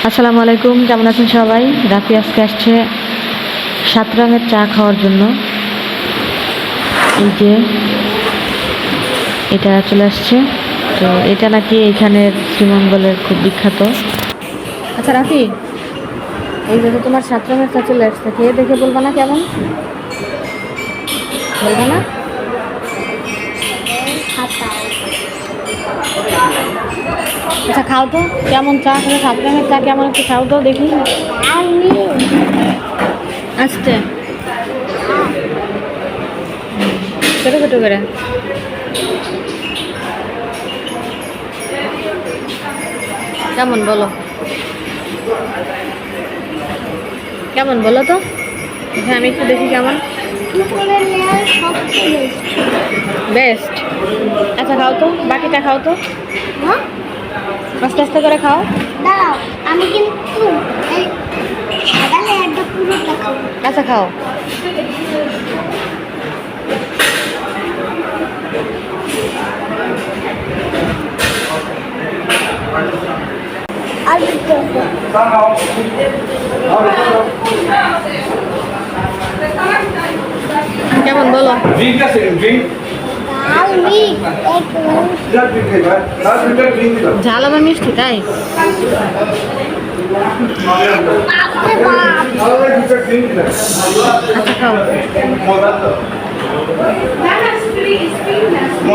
আসসালামু আলাইকুম, কেমন আছেন সবাই? রাফি আজকে আসছে 7 রঙের চা খাওয়ার জন্য। এই যে এটা চলে আসছে, তো এটা নাকি এখানের শ্রীমঙ্গলের খুব বিখ্যাত। আচ্ছা রাফি, এই যে তোমার 7 রঙের চা চলে আসছে, খেয়ে দেখে বলবা না কেমন? বলবা না? আচ্ছা খাও তো, কেমন চা আসলে 7 রঙের চা কেমন একটু খাও তো দেখি। আচ্ছা ছোটো ছোটো করে কেমন বলো, কেমন বলো তো? হ্যাঁ আমি একটু দেখি কেমন। বেস্ট। আচ্ছা খাও তো, বাকিটা খাও তো, আস্তে আস্তে করে খাও। আমি কিন্তু আচ্ছা খাও। আর কেমন বলো? ঝাল আবার মিষ্টি তাই? আচ্ছা খাও।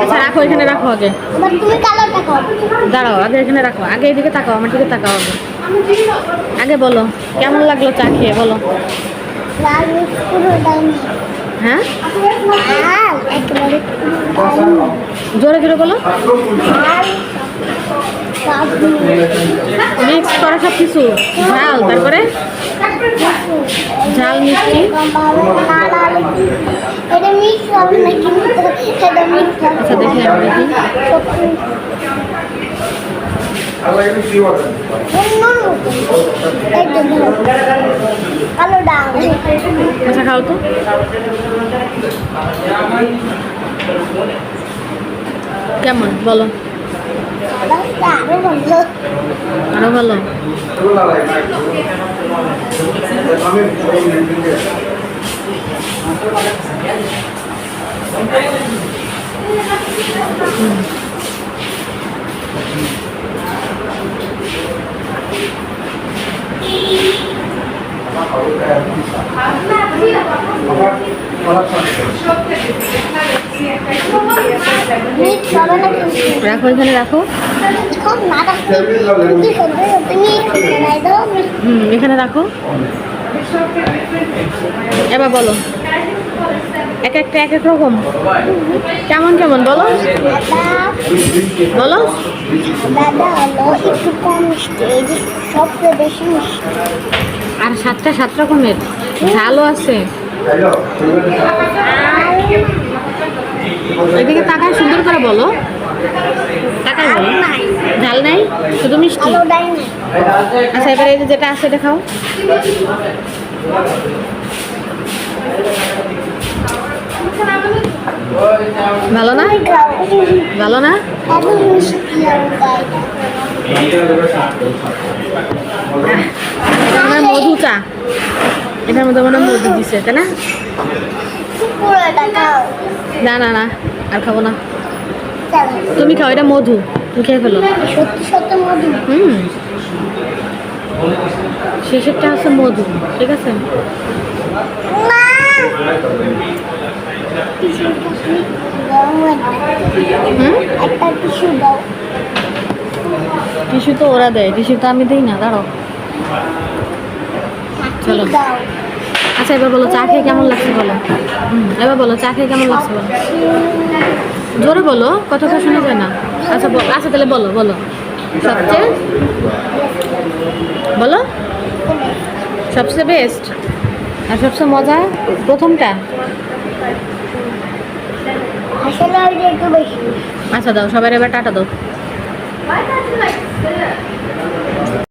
আচ্ছা রাখো, এখানে রাখো আগে। তুমি কালারটা খাও। দাঁড়াও, আগে এখানে রাখো, আগে এদিকে তাকাও, আমার দিকে তাকাও আগে। আগে বলো কেমন লাগলো চা খেয়ে, বলো। লাল মিক্স পুরো ডাইনি। হ্যাঁ লাল একেবারে জোরে জোরে বলো। লাল কাজু মিক্স করা সব কিছু, ঝাল, তারপরে ঝাল মিষ্টি। এটা মিক্স হবে না কিন্তু এটা মিক্স হবে। আচ্ছা দেখি আমি দেখি। কালো ডাল। আচ্ছা খাও তো। কেমন বলো? আরো ভালো। আরো ভালো। মিক্স হবে না কিন্তু। রাখো, এখানে রাখো। খুব নাটক তুমি এখানে রাখো। এবার বলো, এক একটা এক এক রকম কেমন কেমন বলো, বলো। দাদা হলো একটু কম মিষ্টি, এই যে সবচেয়ে বেশি মিষ্টি। আর 7টা 7 রকমের ঝালও আছে। এদিকে তাকায় সুন্দর করে বলো, তাকায় বলো। ঝাল নাই, শুধু মিষ্টি। কালো ডাইনি। আচ্ছা এবার এই যে যেটা আছে এটা খাও। ভালো না? ভালো না? এত মিষ্টি এটা মনে হয় মধু চা, এটার মধ্যে মনে হয় মধু দিছে, তাই না? পুরোটা খাও। না না না, আর খাবো না। চলো। তুমি খাও, এটা মধু, তুমি খেয়ে ফেলো। সত্যি সত্যি মধু। শেষেরটা হচ্ছে মধু, ঠিক আছে? মা! একটা টিস্যু দাও। টিস্যু তো ওরা দেয়, টিস্যু তো আমি দিই না, দাঁড়াও। চলো। দাও। আচ্ছা এবার বলো চা খেয়ে কেমন লাগছে বলো। এবার বলো চা খেয়ে কেমন লাগছে বলো, জোরে বলো, কথাটা শোনা যায় না। আচ্ছা আচ্ছা তাহলে বলো বলো, সবচেয়ে বলো, সবচেয়ে বেস্ট আর সবচেয়ে মজা প্রথমটা। আসলে ওইটা একটু বেশি। আচ্ছা দাও, সবাই এবার টাটা দাও।